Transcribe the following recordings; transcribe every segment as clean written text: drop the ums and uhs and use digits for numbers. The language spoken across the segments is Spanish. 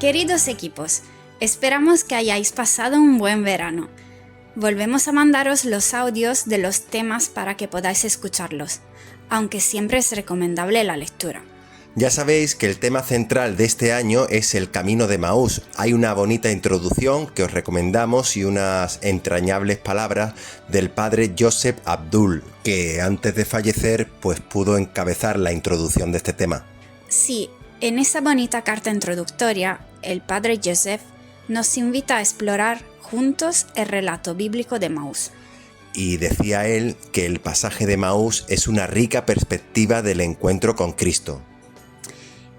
Queridos equipos, esperamos que hayáis pasado un buen verano. Volvemos a mandaros los audios de los temas para que podáis escucharlos, aunque siempre es recomendable la lectura. Ya sabéis que el tema central de este año es el Camino de Emaús. Hay una bonita introducción que os recomendamos y unas entrañables palabras del padre Joseph Abdul, que antes de fallecer pues pudo encabezar la introducción de este tema. Sí, en esa bonita carta introductoria, el padre Joseph nos invita a explorar juntos el relato bíblico de Emaús. Y decía él que el pasaje de Emaús es una rica perspectiva del encuentro con Cristo.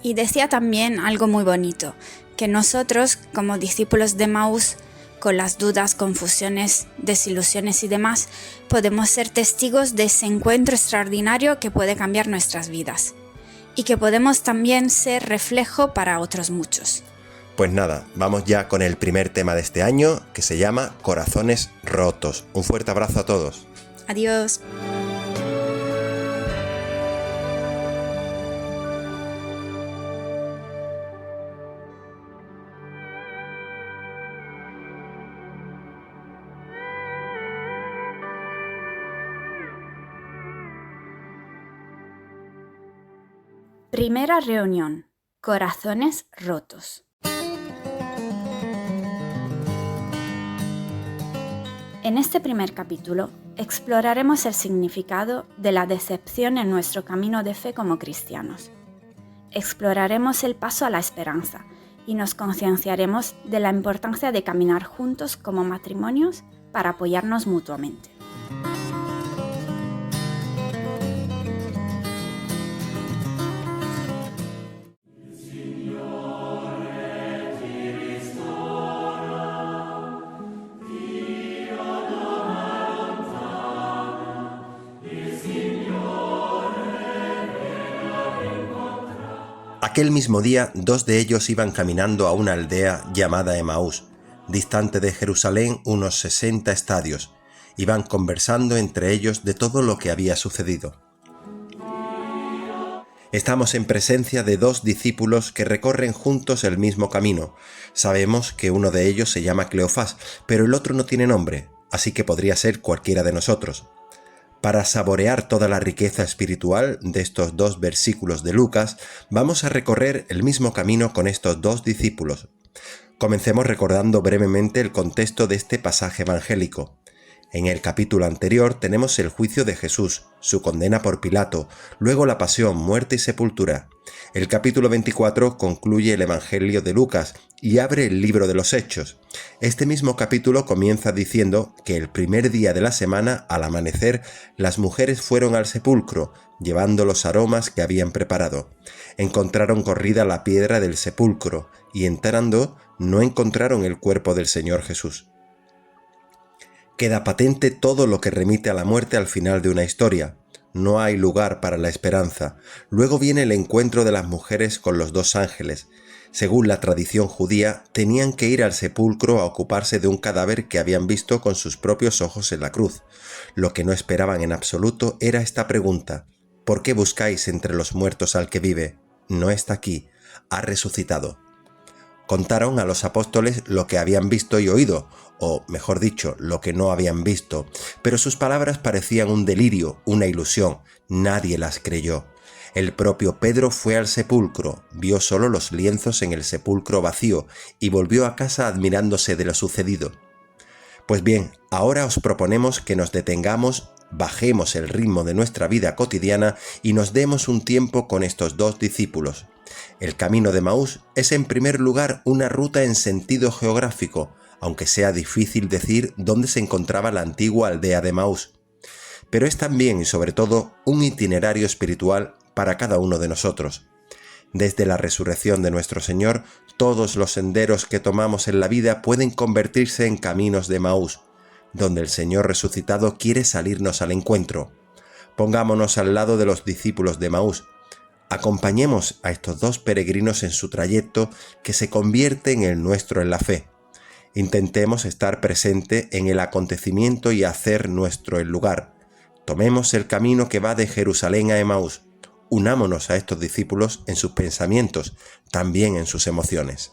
Y decía también algo muy bonito, que nosotros, como discípulos de Emaús, con las dudas, confusiones, desilusiones y demás, podemos ser testigos de ese encuentro extraordinario que puede cambiar nuestras vidas. Y que podemos también ser reflejo para otros muchos. Pues nada, vamos ya con el primer tema de este año, que se llama Corazones Rotos. Un fuerte abrazo a todos. Adiós. Primera reunión. Corazones rotos. En este primer capítulo exploraremos el significado de la decepción en nuestro camino de fe como cristianos. Exploraremos el paso a la esperanza y nos concienciaremos de la importancia de caminar juntos como matrimonios para apoyarnos mutuamente. Aquel mismo día, dos de ellos iban caminando a una aldea llamada Emaús, distante de Jerusalén unos 60 estadios. Iban conversando entre ellos de todo lo que había sucedido. Estamos en presencia de dos discípulos que recorren juntos el mismo camino. Sabemos que uno de ellos se llama Cleofás, pero el otro no tiene nombre, así que podría ser cualquiera de nosotros. Para saborear toda la riqueza espiritual de estos dos versículos de Lucas, vamos a recorrer el mismo camino con estos dos discípulos. Comencemos recordando brevemente el contexto de este pasaje evangélico. En el capítulo anterior tenemos el juicio de Jesús, su condena por Pilato, luego la pasión, muerte y sepultura. El capítulo 24 concluye el Evangelio de Lucas y abre el libro de los Hechos. Este mismo capítulo comienza diciendo que el primer día de la semana, al amanecer, las mujeres fueron al sepulcro, llevando los aromas que habían preparado. Encontraron corrida la piedra del sepulcro y entrando no encontraron el cuerpo del Señor Jesús. Queda patente todo lo que remite a la muerte al final de una historia. No hay lugar para la esperanza. Luego viene el encuentro de las mujeres con los dos ángeles. Según la tradición judía, tenían que ir al sepulcro a ocuparse de un cadáver que habían visto con sus propios ojos en la cruz. Lo que no esperaban en absoluto era esta pregunta: ¿por qué buscáis entre los muertos al que vive? No está aquí, ha resucitado. Contaron a los apóstoles lo que habían visto y oído, o mejor dicho, lo que no habían visto, pero sus palabras parecían un delirio, una ilusión. Nadie las creyó. El propio Pedro fue al sepulcro, vio solo los lienzos en el sepulcro vacío y volvió a casa admirándose de lo sucedido. Pues bien, ahora os proponemos que nos detengamos, bajemos el ritmo de nuestra vida cotidiana y nos demos un tiempo con estos dos discípulos. El camino de Emaús es en primer lugar una ruta en sentido geográfico, aunque sea difícil decir dónde se encontraba la antigua aldea de Emaús. Pero es también y sobre todo un itinerario espiritual para cada uno de nosotros. Desde la resurrección de nuestro Señor, todos los senderos que tomamos en la vida pueden convertirse en caminos de Emaús, donde el Señor resucitado quiere salirnos al encuentro. Pongámonos al lado de los discípulos de Emaús. Acompañemos a estos dos peregrinos en su trayecto que se convierte en el nuestro en la fe. Intentemos estar presente en el acontecimiento y hacer nuestro el lugar. Tomemos el camino que va de Jerusalén a Emaús. Unámonos a estos discípulos en sus pensamientos, también en sus emociones.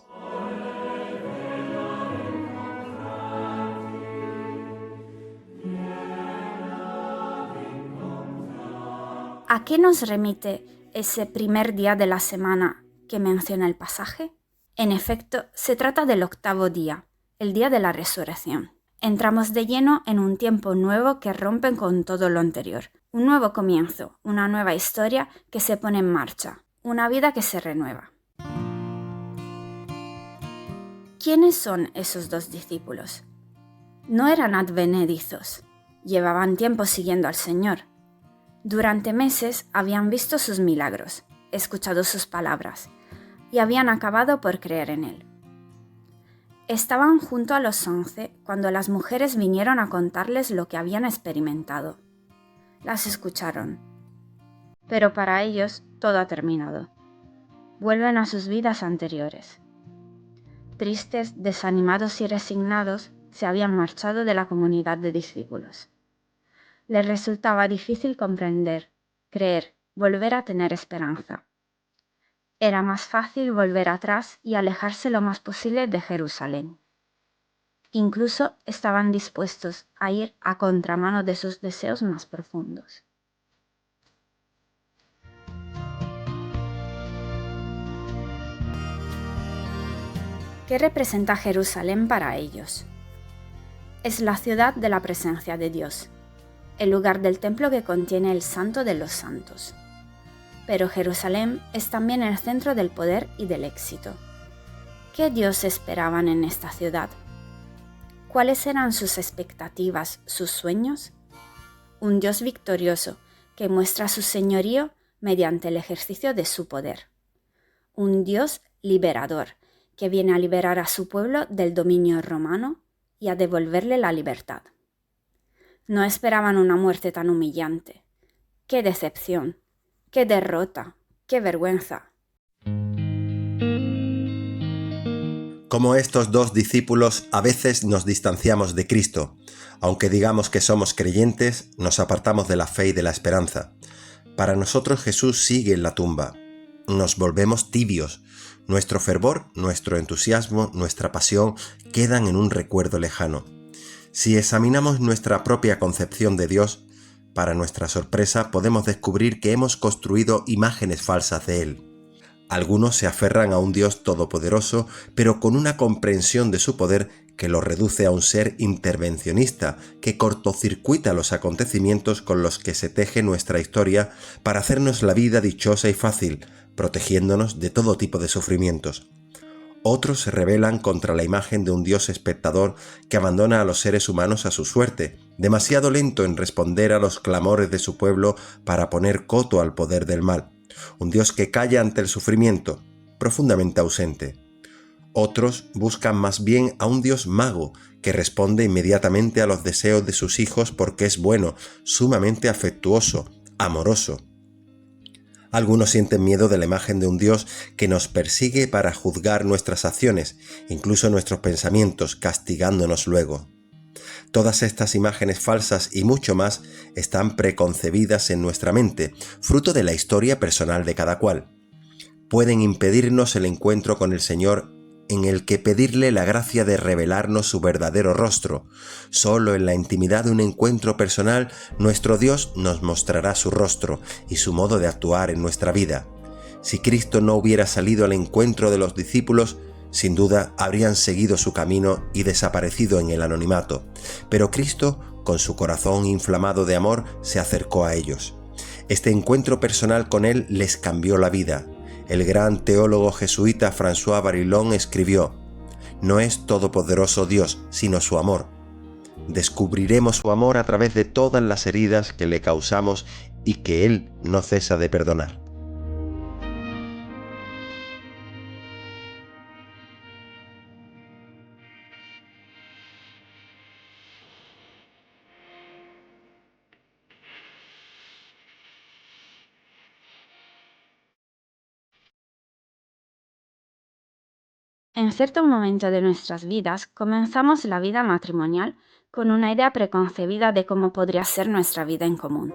¿A qué nos remite ese primer día de la semana que menciona el pasaje? En efecto, se trata del 8º día, el día de la resurrección. Entramos de lleno en un tiempo nuevo que rompe con todo lo anterior. Un nuevo comienzo, una nueva historia que se pone en marcha, una vida que se renueva. ¿Quiénes son esos 2 discípulos? No eran advenedizos, llevaban tiempo siguiendo al Señor. Durante meses habían visto sus milagros, escuchado sus palabras, y habían acabado por creer en Él. Estaban junto a los 11 cuando las mujeres vinieron a contarles lo que habían experimentado. Las escucharon. Pero para ellos todo ha terminado. Vuelven a sus vidas anteriores. Tristes, desanimados y resignados, se habían marchado de la comunidad de discípulos. Les resultaba difícil comprender, creer, volver a tener esperanza. Era más fácil volver atrás y alejarse lo más posible de Jerusalén. Incluso estaban dispuestos a ir a contramano de sus deseos más profundos. ¿Qué representa Jerusalén para ellos? Es la ciudad de la presencia de Dios, el lugar del templo que contiene el Santo de los Santos. Pero Jerusalén es también el centro del poder y del éxito. ¿Qué Dios esperaban en esta ciudad? ¿Cuáles eran sus expectativas, sus sueños? Un Dios victorioso que muestra su señorío mediante el ejercicio de su poder. Un Dios liberador que viene a liberar a su pueblo del dominio romano y a devolverle la libertad. No esperaban una muerte tan humillante. ¡Qué decepción! ¡Qué derrota! ¡Qué vergüenza! Como estos 2 discípulos, a veces nos distanciamos de Cristo. Aunque digamos que somos creyentes, nos apartamos de la fe y de la esperanza. Para nosotros Jesús sigue en la tumba. Nos volvemos tibios. Nuestro fervor, nuestro entusiasmo, nuestra pasión quedan en un recuerdo lejano. Si examinamos nuestra propia concepción de Dios, para nuestra sorpresa podemos descubrir que hemos construido imágenes falsas de Él. Algunos se aferran a un Dios todopoderoso, pero con una comprensión de su poder que lo reduce a un ser intervencionista, que cortocircuita los acontecimientos con los que se teje nuestra historia para hacernos la vida dichosa y fácil, protegiéndonos de todo tipo de sufrimientos. Otros se rebelan contra la imagen de un Dios espectador que abandona a los seres humanos a su suerte, demasiado lento en responder a los clamores de su pueblo para poner coto al poder del mal. Un Dios que calla ante el sufrimiento, profundamente ausente. Otros buscan más bien a un Dios mago que responde inmediatamente a los deseos de sus hijos porque es bueno, sumamente afectuoso, amoroso. Algunos sienten miedo de la imagen de un Dios que nos persigue para juzgar nuestras acciones, incluso nuestros pensamientos, castigándonos luego. Todas estas imágenes falsas y mucho más están preconcebidas en nuestra mente, fruto de la historia personal de cada cual. Pueden impedirnos el encuentro con el Señor en el que pedirle la gracia de revelarnos su verdadero rostro. Solo en la intimidad de un encuentro personal, nuestro Dios nos mostrará su rostro y su modo de actuar en nuestra vida. Si Cristo no hubiera salido al encuentro de los discípulos, sin duda habrían seguido su camino y desaparecido en el anonimato. Pero Cristo, con su corazón inflamado de amor, se acercó a ellos. Este encuentro personal con Él les cambió la vida. El gran teólogo jesuita François Barillon escribió: «No es todopoderoso Dios, sino su amor. Descubriremos su amor a través de todas las heridas que le causamos y que Él no cesa de perdonar». En cierto momento de nuestras vidas comenzamos la vida matrimonial con una idea preconcebida de cómo podría ser nuestra vida en común.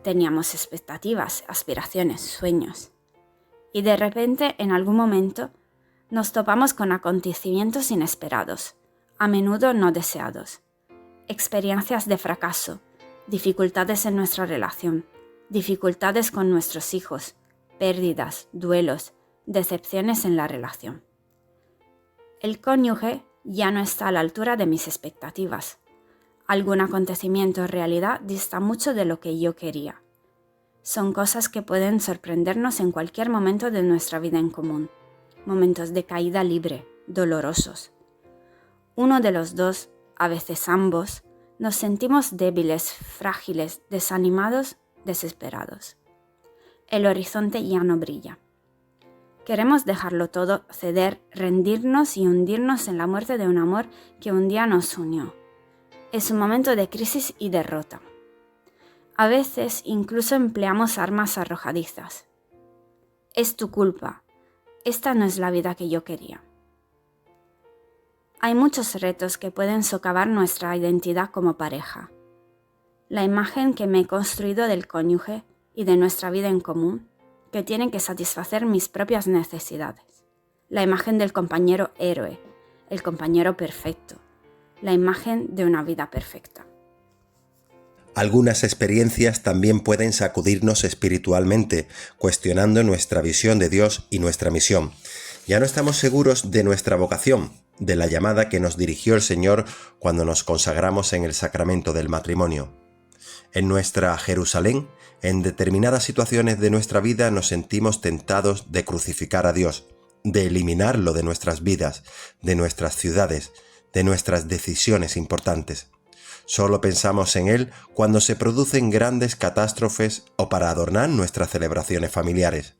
Teníamos expectativas, aspiraciones, sueños. Y de repente, en algún momento, nos topamos con acontecimientos inesperados, a menudo no deseados, experiencias de fracaso, dificultades en nuestra relación, dificultades con nuestros hijos, pérdidas, duelos, decepciones en la relación. El cónyuge ya no está a la altura de mis expectativas. Algún acontecimiento o realidad dista mucho de lo que yo quería. Son cosas que pueden sorprendernos en cualquier momento de nuestra vida en común. Momentos de caída libre, dolorosos. Uno de los dos, a veces ambos, nos sentimos débiles, frágiles, desanimados, desesperados. El horizonte ya no brilla. Queremos dejarlo todo, ceder, rendirnos y hundirnos en la muerte de un amor que un día nos unió. Es un momento de crisis y derrota. A veces incluso empleamos armas arrojadizas. Es tu culpa. Esta no es la vida que yo quería. Hay muchos retos que pueden socavar nuestra identidad como pareja. La imagen que me he construido del cónyuge y de nuestra vida en común, que tiene que satisfacer mis propias necesidades. La imagen del compañero héroe, el compañero perfecto, la imagen de una vida perfecta. Algunas experiencias también pueden sacudirnos espiritualmente, cuestionando nuestra visión de Dios y nuestra misión. Ya no estamos seguros de nuestra vocación, de la llamada que nos dirigió el Señor cuando nos consagramos en el sacramento del matrimonio. En nuestra Jerusalén, en determinadas situaciones de nuestra vida nos sentimos tentados de crucificar a Dios, de eliminarlo de nuestras vidas, de nuestras ciudades, de nuestras decisiones importantes. Solo pensamos en Él cuando se producen grandes catástrofes o para adornar nuestras celebraciones familiares.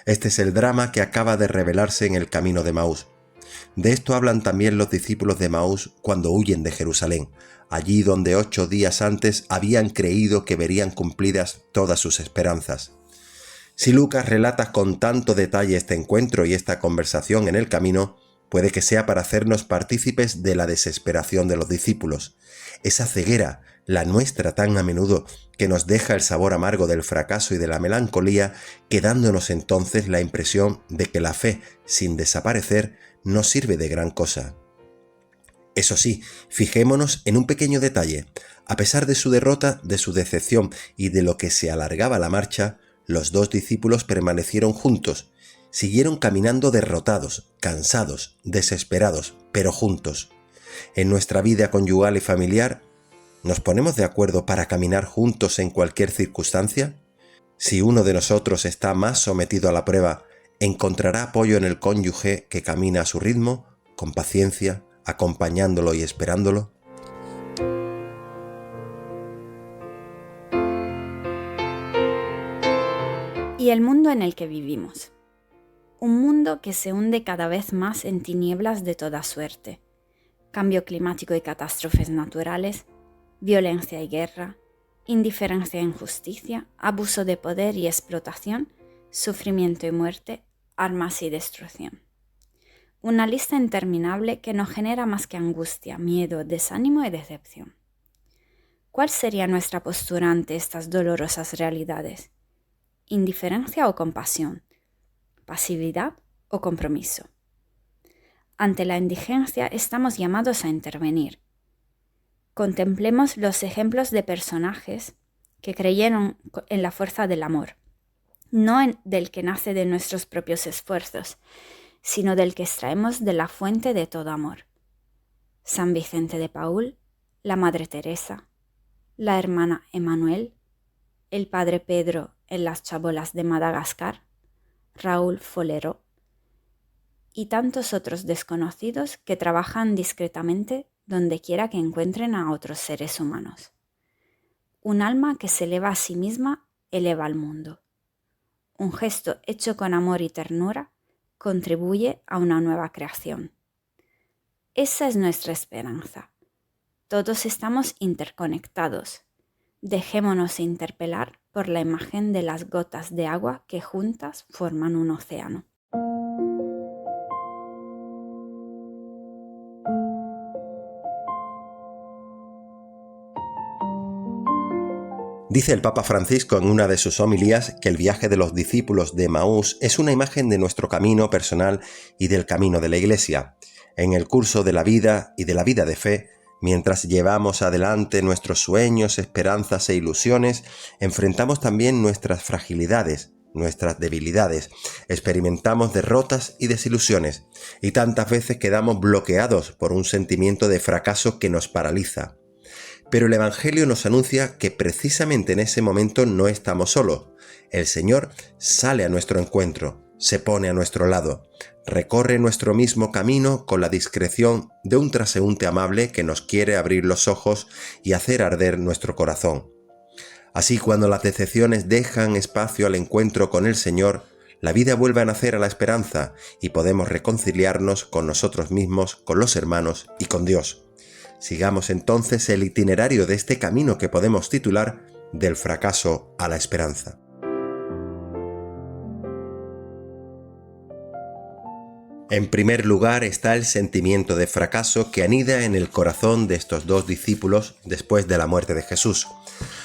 Este es el drama que acaba de revelarse en el camino de Emaús. De esto hablan también los discípulos de Emaús cuando huyen de Jerusalén, allí donde 8 días antes habían creído que verían cumplidas todas sus esperanzas. Si Lucas relata con tanto detalle este encuentro y esta conversación en el camino, puede que sea para hacernos partícipes de la desesperación de los discípulos, esa ceguera, la nuestra tan a menudo, que nos deja el sabor amargo del fracaso y de la melancolía, quedándonos entonces la impresión de que la fe, sin desaparecer, no sirve de gran cosa. Eso sí, fijémonos en un pequeño detalle. A pesar de su derrota, de su decepción y de lo que se alargaba la marcha, los 2 discípulos permanecieron juntos, siguieron caminando derrotados, cansados, desesperados, pero juntos. En nuestra vida conyugal y familiar, ¿nos ponemos de acuerdo para caminar juntos en cualquier circunstancia? Si uno de nosotros está más sometido a la prueba, ¿encontrará apoyo en el cónyuge que camina a su ritmo, con paciencia, acompañándolo y esperándolo? Y el mundo en el que vivimos. Un mundo que se hunde cada vez más en tinieblas de toda suerte. Cambio climático y catástrofes naturales, violencia y guerra, indiferencia e injusticia, abuso de poder y explotación, sufrimiento y muerte, armas y destrucción. Una lista interminable que no genera más que angustia, miedo, desánimo y decepción. ¿Cuál sería nuestra postura ante estas dolorosas realidades? ¿Indiferencia o compasión? ¿Pasividad o compromiso? Ante la indigencia estamos llamados a intervenir. Contemplemos los ejemplos de personajes que creyeron en la fuerza del amor, no del que nace de nuestros propios esfuerzos, sino del que extraemos de la fuente de todo amor. San Vicente de Paúl, la Madre Teresa, la hermana Emmanuel, el Padre Pedro en las chabolas de Madagascar, Raúl Folero y tantos otros desconocidos que trabajan discretamente donde quiera que encuentren a otros seres humanos. Un alma que se eleva a sí misma eleva al mundo. Un gesto hecho con amor y ternura contribuye a una nueva creación. Esa es nuestra esperanza. Todos estamos interconectados. Dejémonos interpelar por la imagen de las gotas de agua que juntas forman un océano. Dice el Papa Francisco en una de sus homilías que el viaje de los discípulos de Emaús es una imagen de nuestro camino personal y del camino de la Iglesia. En el curso de la vida y de la vida de fe, Mientras llevamos adelante nuestros sueños, esperanzas e ilusiones, enfrentamos también nuestras fragilidades, nuestras debilidades, experimentamos derrotas y desilusiones, y tantas veces quedamos bloqueados por un sentimiento de fracaso que nos paraliza. Pero el Evangelio nos anuncia que precisamente en ese momento no estamos solos. El Señor sale a nuestro encuentro, se pone a nuestro lado, recorre nuestro mismo camino con la discreción de un transeúnte amable que nos quiere abrir los ojos y hacer arder nuestro corazón. Así, cuando las decepciones dejan espacio al encuentro con el Señor, la vida vuelve a nacer a la esperanza y podemos reconciliarnos con nosotros mismos, con los hermanos y con Dios. Sigamos entonces el itinerario de este camino que podemos titular Del fracaso a la esperanza. En primer lugar está el sentimiento de fracaso que anida en el corazón de estos dos discípulos después de la muerte de Jesús.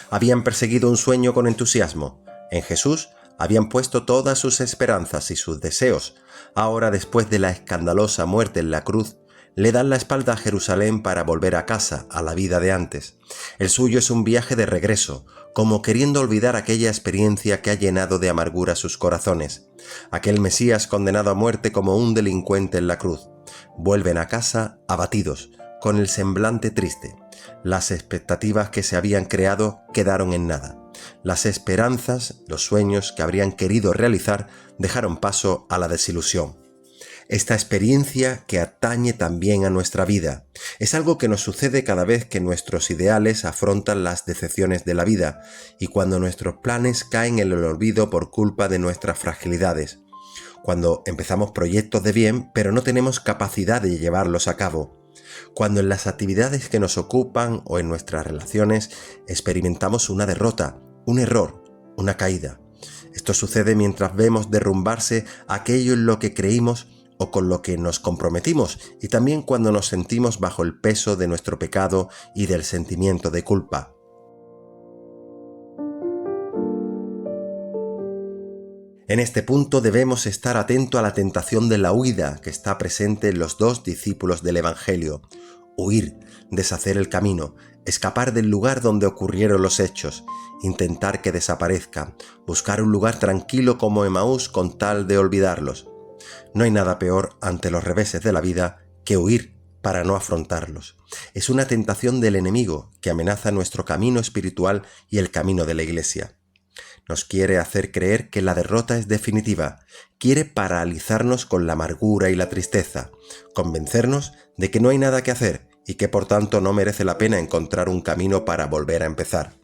Habían perseguido un sueño con entusiasmo. En Jesús habían puesto todas sus esperanzas y sus deseos. Ahora, después de la escandalosa muerte en la cruz, le dan la espalda a Jerusalén para volver a casa, a la vida de antes. El suyo es un viaje de regreso, como queriendo olvidar aquella experiencia que ha llenado de amargura sus corazones. Aquel Mesías condenado a muerte como un delincuente en la cruz. Vuelven a casa abatidos, con el semblante triste. Las expectativas que se habían creado quedaron en nada. Las esperanzas, los sueños que habrían querido realizar, dejaron paso a la desilusión. Esta experiencia que atañe también a nuestra vida es algo que nos sucede cada vez que nuestros ideales afrontan las decepciones de la vida y cuando nuestros planes caen en el olvido por culpa de nuestras fragilidades. Cuando empezamos proyectos de bien pero no tenemos capacidad de llevarlos a cabo. Cuando en las actividades que nos ocupan o en nuestras relaciones experimentamos una derrota, un error, una caída. Esto sucede mientras vemos derrumbarse aquello en lo que creímos o con lo que nos comprometimos, y también cuando nos sentimos bajo el peso de nuestro pecado y del sentimiento de culpa. En este punto debemos estar atentos a la tentación de la huida que está presente en los dos discípulos del Evangelio. Huir, deshacer el camino, escapar del lugar donde ocurrieron los hechos, intentar que desaparezcan, buscar un lugar tranquilo como Emaús con tal de olvidarlos. No hay nada peor ante los reveses de la vida que huir para no afrontarlos. Es una tentación del enemigo que amenaza nuestro camino espiritual y el camino de la Iglesia. Nos quiere hacer creer que la derrota es definitiva, quiere paralizarnos con la amargura y la tristeza, convencernos de que no hay nada que hacer y que por tanto no merece la pena encontrar un camino para volver a empezar.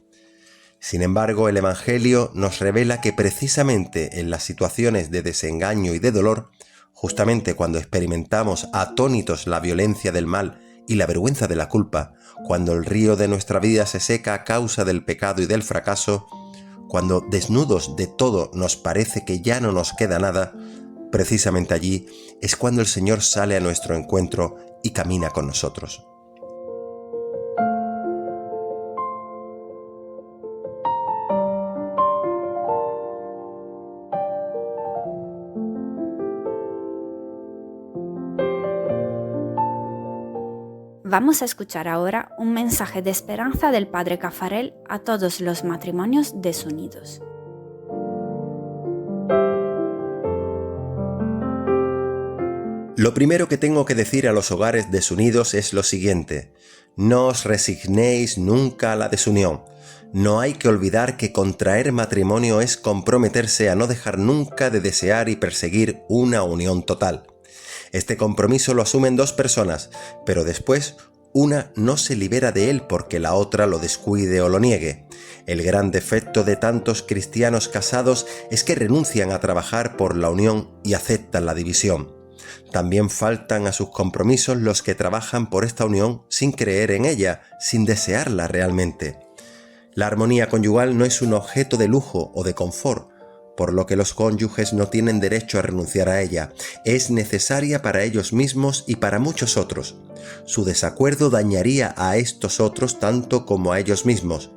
Sin embargo, el Evangelio nos revela que precisamente en las situaciones de desengaño y de dolor, justamente cuando experimentamos atónitos la violencia del mal y la vergüenza de la culpa, cuando el río de nuestra vida se seca a causa del pecado y del fracaso, cuando desnudos de todo nos parece que ya no nos queda nada, precisamente allí es cuando el Señor sale a nuestro encuentro y camina con nosotros. Vamos a escuchar ahora un mensaje de esperanza del Padre Caffarel a todos los matrimonios desunidos. Lo primero que tengo que decir a los hogares desunidos es lo siguiente: no os resignéis nunca a la desunión. No hay que olvidar que contraer matrimonio es comprometerse a no dejar nunca de desear y perseguir una unión total. Este compromiso lo asumen dos personas, pero después una no se libera de él porque la otra lo descuide o lo niegue. El gran defecto de tantos cristianos casados es que renuncian a trabajar por la unión y aceptan la división. También faltan a sus compromisos los que trabajan por esta unión sin creer en ella, sin desearla realmente. La armonía conyugal no es un objeto de lujo o de confort, por lo que los cónyuges no tienen derecho a renunciar a ella. Es necesaria para ellos mismos y para muchos otros. Su desacuerdo dañaría a estos otros tanto como a ellos mismos.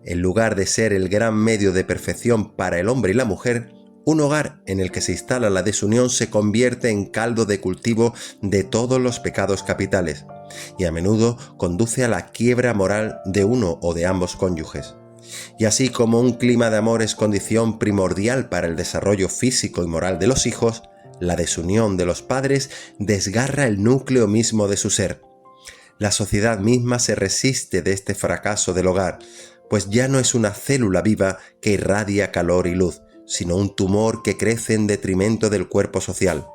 En lugar de ser el gran medio de perfección para el hombre y la mujer, un hogar en el que se instala la desunión se convierte en caldo de cultivo de todos los pecados capitales. y a menudo conduce a la quiebra moral de uno o de ambos cónyuges. Y así como un clima de amor es condición primordial para el desarrollo físico y moral de los hijos, la desunión de los padres desgarra el núcleo mismo de su ser. La sociedad misma se resiste de este fracaso del hogar, pues ya no es una célula viva que irradia calor y luz, sino un tumor que crece en detrimento del cuerpo social.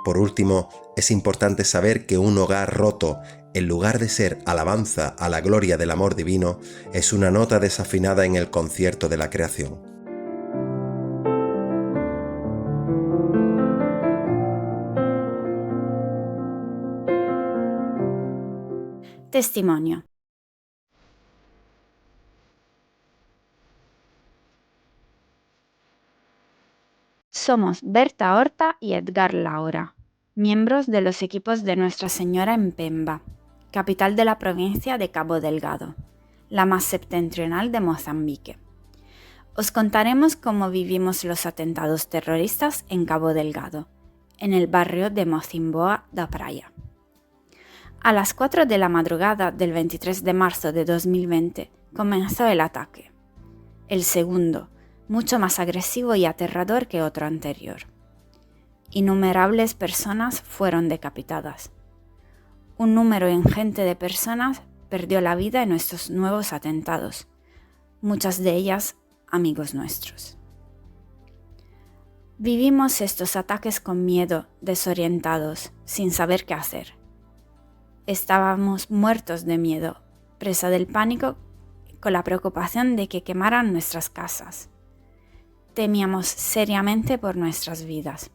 Por último, es importante saber que un hogar roto, en lugar de ser alabanza a la gloria del amor divino, es una nota desafinada en el concierto de la creación. Testimonio. Somos Berta Horta y Edgar Laura, miembros de los equipos de Nuestra Señora en Pemba, capital de la provincia de Cabo Delgado, la más septentrional de Mozambique. Os contaremos cómo vivimos los atentados terroristas en Cabo Delgado, en el barrio de Mocimboa da Praia. A las 4 de la madrugada del 23 de marzo de 2020 comenzó el ataque, el segundo, mucho más agresivo y aterrador que otro anterior. Innumerables personas fueron decapitadas. Un número ingente de personas perdió la vida en estos nuevos atentados, muchas de ellas amigos nuestros. Vivimos estos ataques con miedo, desorientados, sin saber qué hacer. Estábamos muertos de miedo, presa del pánico, con la preocupación de que quemaran nuestras casas. Temíamos seriamente por nuestras vidas.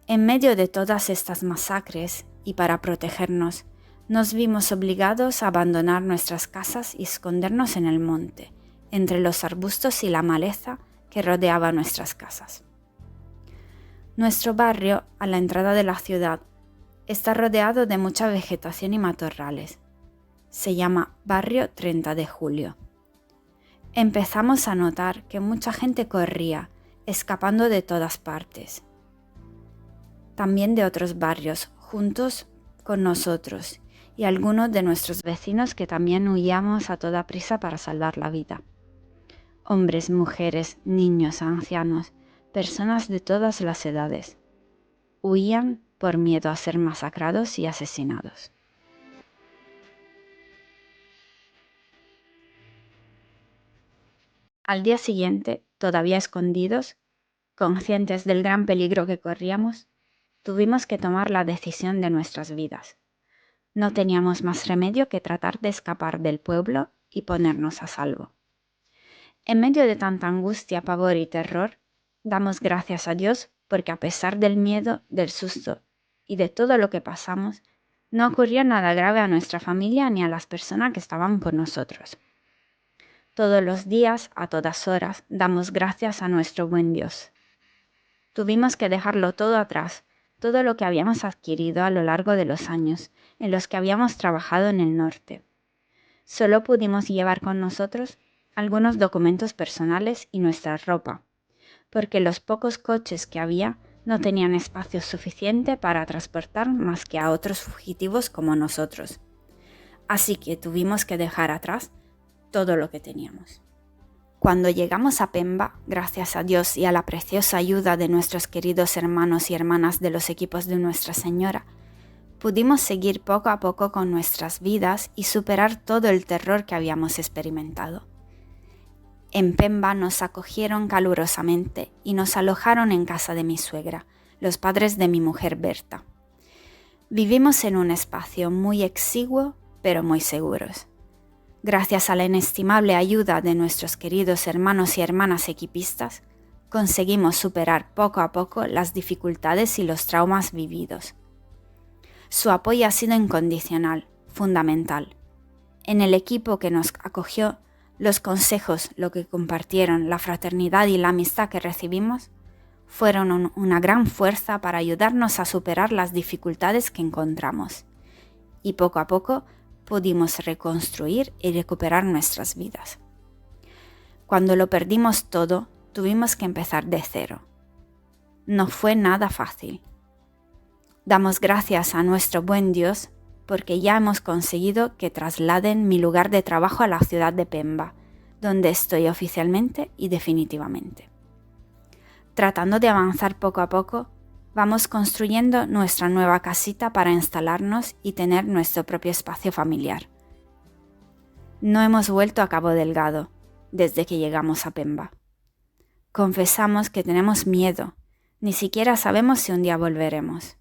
En medio de todas estas masacres, y para protegernos, nos vimos obligados a abandonar nuestras casas y escondernos en el monte, entre los arbustos y la maleza que rodeaba nuestras casas. Nuestro barrio, a la entrada de la ciudad, está rodeado de mucha vegetación y matorrales. Se llama Barrio 30 de Julio. Empezamos a notar que mucha gente corría, escapando de todas partes. También de otros barrios, juntos con nosotros, y algunos de nuestros vecinos que también huíamos a toda prisa para salvar la vida. Hombres, mujeres, niños, ancianos, personas de todas las edades. Huían por miedo a ser masacrados y asesinados. Al día siguiente, todavía escondidos, conscientes del gran peligro que corríamos, tuvimos que tomar la decisión de nuestras vidas. No teníamos más remedio que tratar de escapar del pueblo y ponernos a salvo. En medio de tanta angustia, pavor y terror, damos gracias a Dios porque a pesar del miedo, del susto y de todo lo que pasamos, no ocurrió nada grave a nuestra familia ni a las personas que estaban con nosotros. Todos los días, a todas horas, damos gracias a nuestro buen Dios. Tuvimos que dejarlo todo atrás, todo lo que habíamos adquirido a lo largo de los años en los que habíamos trabajado en el norte. Solo pudimos llevar con nosotros algunos documentos personales y nuestra ropa, porque los pocos coches que había no tenían espacio suficiente para transportar más que a otros fugitivos como nosotros. Así que tuvimos que dejar atrás todo lo que teníamos. Cuando llegamos a Pemba, gracias a Dios y a la preciosa ayuda de nuestros queridos hermanos y hermanas de los equipos de Nuestra Señora, pudimos seguir poco a poco con nuestras vidas y superar todo el terror que habíamos experimentado. En Pemba nos acogieron calurosamente y nos alojaron en casa de mi suegra, los padres de mi mujer Berta. Vivimos en un espacio muy exiguo, pero muy seguros. Gracias a la inestimable ayuda de nuestros queridos hermanos y hermanas equipistas, conseguimos superar poco a poco las dificultades y los traumas vividos. Su apoyo ha sido incondicional, fundamental. En el equipo que nos acogió, los consejos, lo que compartieron, la fraternidad y la amistad que recibimos, fueron una gran fuerza para ayudarnos a superar las dificultades que encontramos. Y poco a poco pudimos reconstruir y recuperar nuestras vidas. Cuando lo perdimos todo, tuvimos que empezar de cero. No fue nada fácil. Damos gracias a nuestro buen Dios porque ya hemos conseguido que trasladen mi lugar de trabajo a la ciudad de Pemba, donde estoy oficialmente y definitivamente. Tratando de avanzar poco a poco, vamos construyendo nuestra nueva casita para instalarnos y tener nuestro propio espacio familiar. No hemos vuelto a Cabo Delgado desde que llegamos a Pemba. Confesamos que tenemos miedo, ni siquiera sabemos si un día volveremos.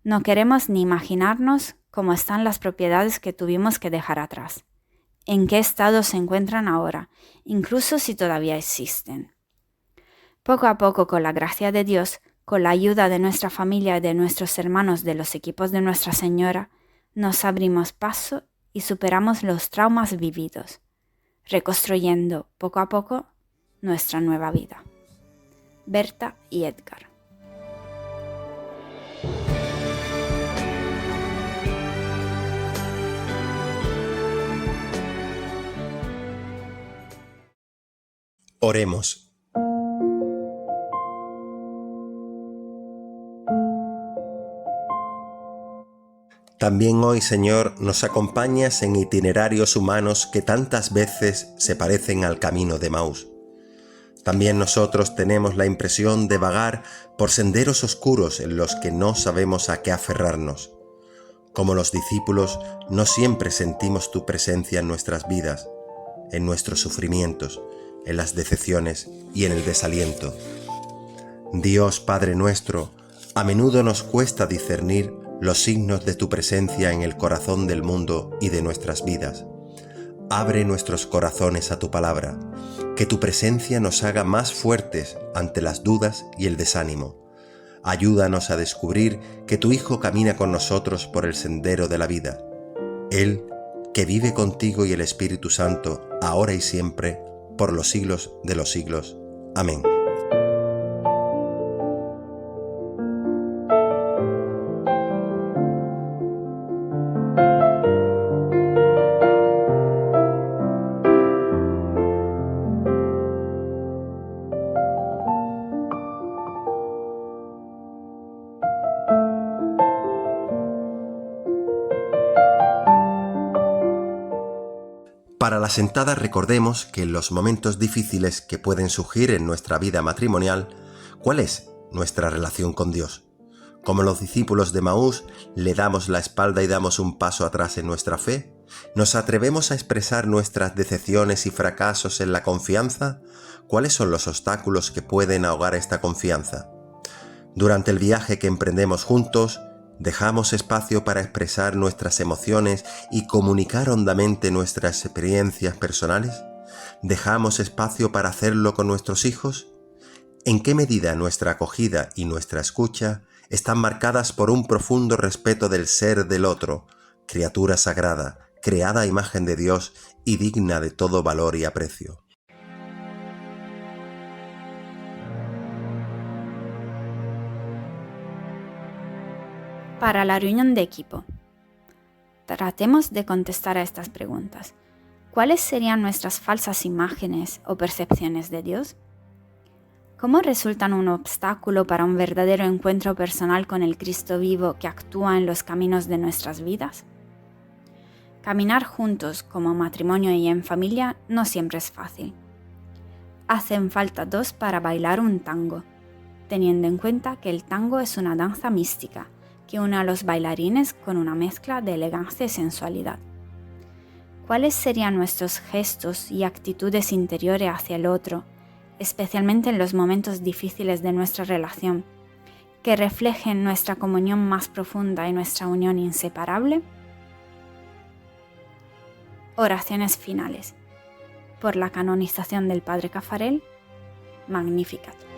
No queremos ni imaginarnos cómo están las propiedades que tuvimos que dejar atrás, en qué estado se encuentran ahora, incluso si todavía existen. Poco a poco, con la gracia de Dios, con la ayuda de nuestra familia y de nuestros hermanos de los equipos de Nuestra Señora, nos abrimos paso y superamos los traumas vividos, reconstruyendo poco a poco nuestra nueva vida. Berta y Edgar. Oremos. También hoy, Señor, nos acompañas en itinerarios humanos que tantas veces se parecen al camino de Emaús. También nosotros tenemos la impresión de vagar por senderos oscuros en los que no sabemos a qué aferrarnos. Como los discípulos, no siempre sentimos tu presencia en nuestras vidas, en nuestros sufrimientos, en las decepciones y en el desaliento. Dios Padre nuestro, a menudo nos cuesta discernir los signos de tu presencia en el corazón del mundo y de nuestras vidas. Abre nuestros corazones a tu palabra, que tu presencia nos haga más fuertes ante las dudas y el desánimo. Ayúdanos a descubrir que tu Hijo camina con nosotros por el sendero de la vida. Él, que vive contigo y el Espíritu Santo, ahora y siempre, por los siglos de los siglos. Amén. Para la sentada recordemos que en los momentos difíciles que pueden surgir en nuestra vida matrimonial, ¿cuál es nuestra relación con Dios? Como los discípulos de Emaús, ¿le damos la espalda y damos un paso atrás en nuestra fe? ¿Nos atrevemos a expresar nuestras decepciones y fracasos en la confianza? ¿Cuáles son los obstáculos que pueden ahogar esta confianza? Durante el viaje que emprendemos juntos, ¿dejamos espacio para expresar nuestras emociones y comunicar hondamente nuestras experiencias personales? ¿Dejamos espacio para hacerlo con nuestros hijos? ¿En qué medida nuestra acogida y nuestra escucha están marcadas por un profundo respeto del ser del otro, criatura sagrada, creada a imagen de Dios y digna de todo valor y aprecio? Para la reunión de equipo, tratemos de contestar a estas preguntas. ¿Cuáles serían nuestras falsas imágenes o percepciones de Dios? ¿Cómo resultan un obstáculo para un verdadero encuentro personal con el Cristo vivo que actúa en los caminos de nuestras vidas? Caminar juntos como matrimonio y en familia no siempre es fácil. Hacen falta dos para bailar un tango, teniendo en cuenta que el tango es una danza mística que une a los bailarines con una mezcla de elegancia y sensualidad. ¿Cuáles serían nuestros gestos y actitudes interiores hacia el otro, especialmente en los momentos difíciles de nuestra relación, que reflejen nuestra comunión más profunda y nuestra unión inseparable? Oraciones finales. Por la canonización del Padre Caffarel, Magnificat.